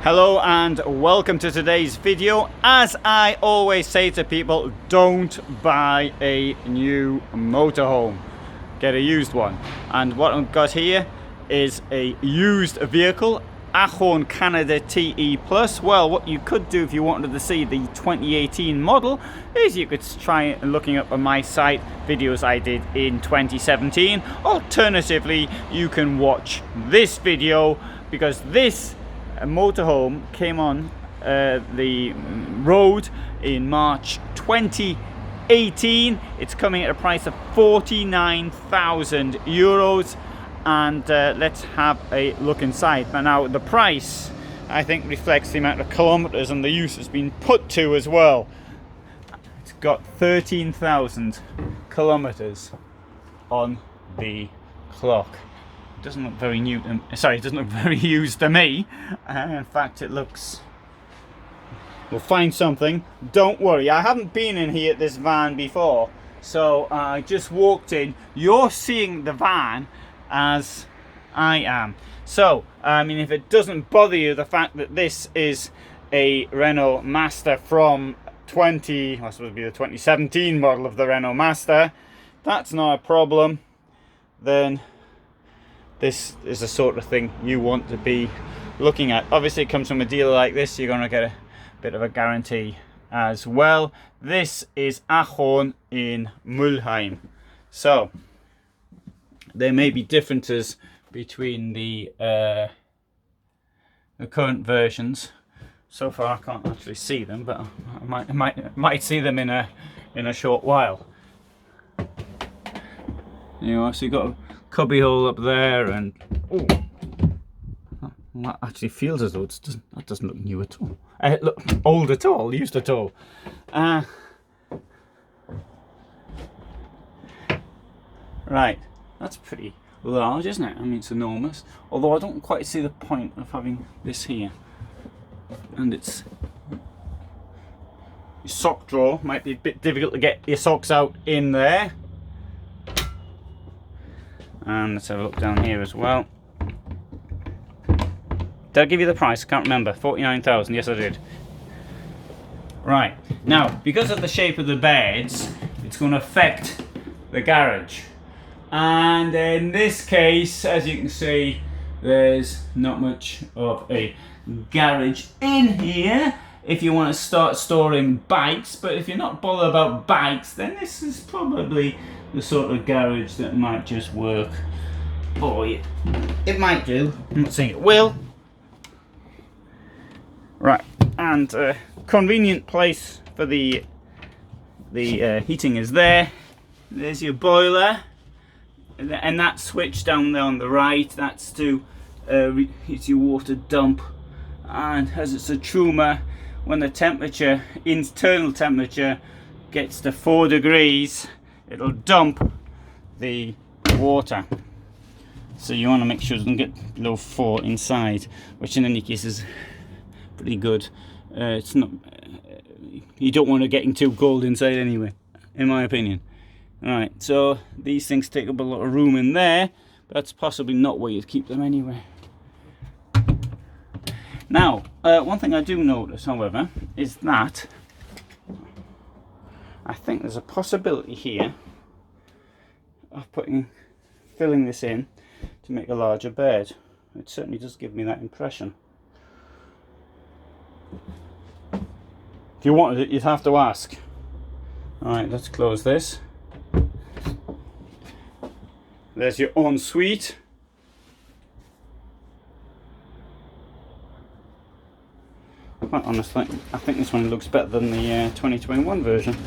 Hello and welcome to today's video. As I always say to people, don't buy a new motorhome, get a used one. And what I've got here is a used vehicle, Ahorn Canada TE Plus. Well, what you could do if you wanted to see the 2018 model is you could try looking up on my site videos I did in 2017. Alternatively, you can watch this video because this motorhome came on the road in March 2018. It's coming at a price of 49,000 euros, and let's have a look inside. Now the price I think reflects the amount of kilometers and the use it's been put to as well. It's got 13,000 kilometers on the clock. Doesn't look very new to, sorry, it doesn't look very used to me. In fact, it looks, we'll find something, don't worry. I haven't been in here at this van before, so I just walked in. You're seeing the van as I am. So I mean, if it doesn't bother you, the fact that this is a Renault Master from I suppose it'd be the 2017 model of the Renault Master, that's not a problem. Then this is the sort of thing you want to be looking at. Obviously it comes from a dealer like this, you're going to get a bit of a guarantee as well. This is Ahorn in Mulheim. So there may be differences between the current versions. So far I can't actually see them, but I might see them in a short while. You know, so you've got a cubby hole up there, and oh, that actually feels as though that doesn't look new at all. Look old at all, used at all. Right, that's pretty large, isn't it? I mean, it's enormous. Although I don't quite see the point of having this here. And it's your sock drawer might be a bit difficult to get your socks out in there. And let's have a look down here as well. Did I give you the price? I can't remember. 49,000. Yes, I did. Right. Now, because of the shape of the beds, it's going to affect the garage. And in this case, as you can see, there's not much of a garage in here if you want to start storing bikes. But if you're not bothered about bikes, then this is probably the sort of garage that might just work for you. It might do. I'm not saying it will. Right, and convenient place for the heating is there. There's your boiler, and that switch down there on the right, that's to heat your water dump. And as it's a Truma, when the temperature, internal temperature, gets to 4 degrees, it'll dump the water. So you want to make sure it doesn't get below 4 inside, which in any case is pretty good. It's not, you don't want to get too cold inside anyway, in my opinion. Alright, so these things take up a lot of room in there, but that's possibly not where you'd keep them anyway. Now, one thing I do notice, however, is that I think there's a possibility here of filling this in to make a larger bed. It certainly does give me that impression. If you wanted it, you'd have to ask. Alright, let's close this. There's your ensuite. Quite honestly, I think this one looks better than the 2021 version.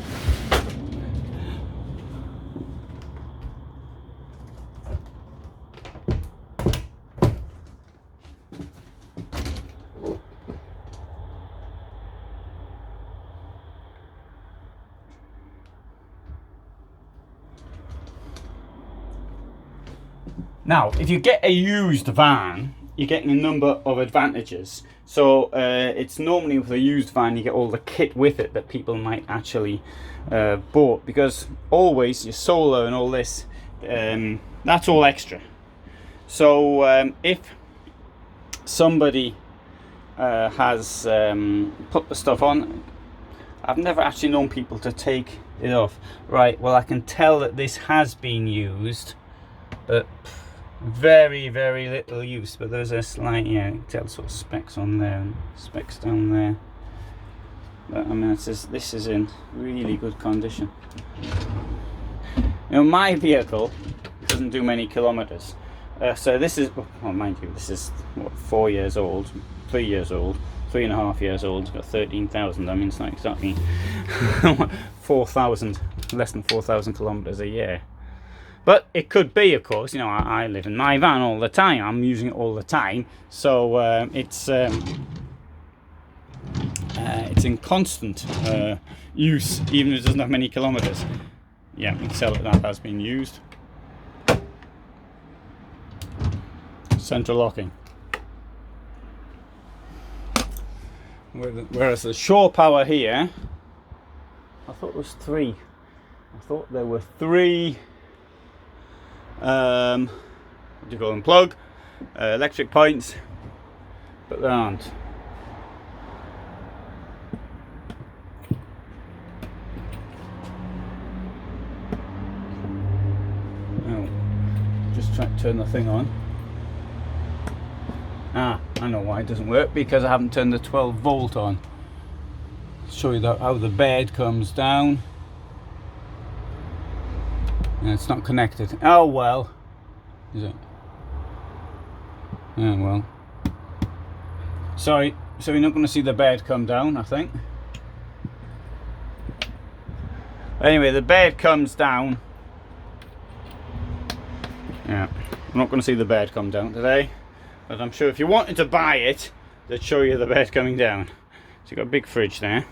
Now, if you get a used van, you're getting a number of advantages. So it's normally with a used van you get all the kit with it that people might actually bought, because always your solar and all this, that's all extra. So if somebody has put the stuff on. I've never actually known people to take it off. Right, well, I can tell that this has been used, but very, very little use. But there's a slight, yeah, you can tell sort of specks on there and specks down there. But I mean, this is in really good condition. Now, my vehicle doesn't do many kilometers. So this is, well, mind you, this is what, 4 years old, 3 years old, 3.5 years old. It's got 13,000. I mean, it's not exactly 4,000, less than 4,000 kilometers a year. But it could be, of course. You know, I live in my van all the time. I'm using it all the time, so it's in constant use, even if it doesn't have many kilometers. Yeah, we can tell that has been used. Central locking. Whereas the shore power here, I thought there was 3. I thought there were 3. What do you call them? Plug electric points, but there aren't. Oh, just try to turn the thing on. Ah, I know why it doesn't work, because I haven't turned the 12 volt on. I'll show you how the bed comes down. And it's not connected. Oh well. Is it? Oh well. Sorry, so you're not going to see the bed come down, I think. Anyway, the bed comes down. Yeah, I'm not going to see the bed come down today. But I'm sure if you wanted to buy it, they'd show you the bed coming down. So you've got a big fridge there.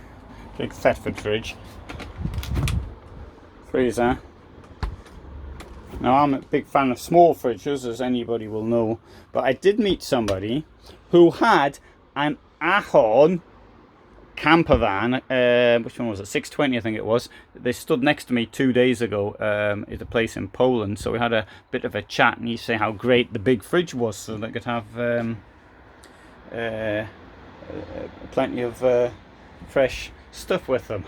Big Thetford fridge. Freezer. Now, I'm a big fan of small fridges, as anybody will know. But I did meet somebody who had an Ahorn campervan. Which one was it? 620, I think it was. They stood next to me 2 days ago at a place in Poland. So we had a bit of a chat, and he said how great the big fridge was, so they could have plenty of fresh stuff with them.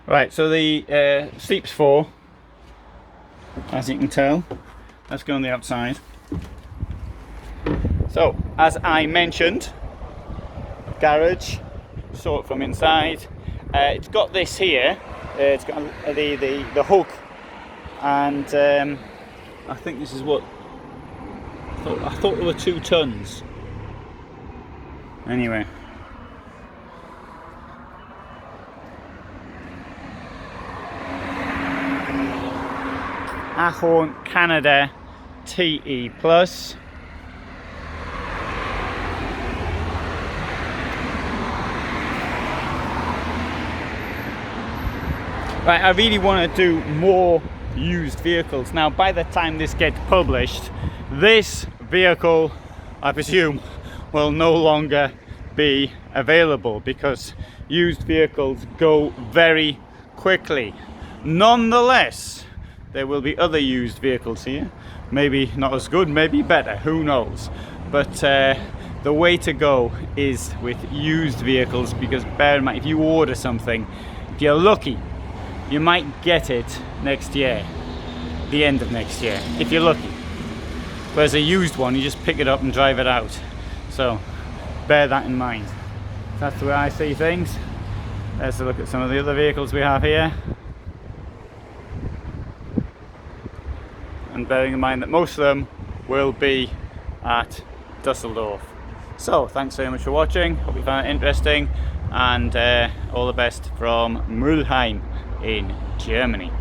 Right, so the sleeps 4, as you can tell. Let's go on the outside. So, as I mentioned, garage, saw it from inside. It's got this here. It's got the hook, and I think this is what I thought there were 2 tons. Anyway. Ahorn Canada TE Plus. Right, I really want to do more used vehicles. Now, by the time this gets published, this vehicle, I presume, will no longer be available, because used vehicles go very quickly. Nonetheless, there will be other used vehicles here. Maybe not as good, maybe better, who knows. But the way to go is with used vehicles, because bear in mind, if you order something, if you're lucky, you might get it next year, the end of next year, if you're lucky. Whereas a used one, you just pick it up and drive it out. So bear that in mind. That's the way I see things. Let's look at some of the other vehicles we have here. And bearing in mind that most of them will be at Dusseldorf. So thanks very much for watching. Hope you found it interesting, and all the best from Mulheim in Germany.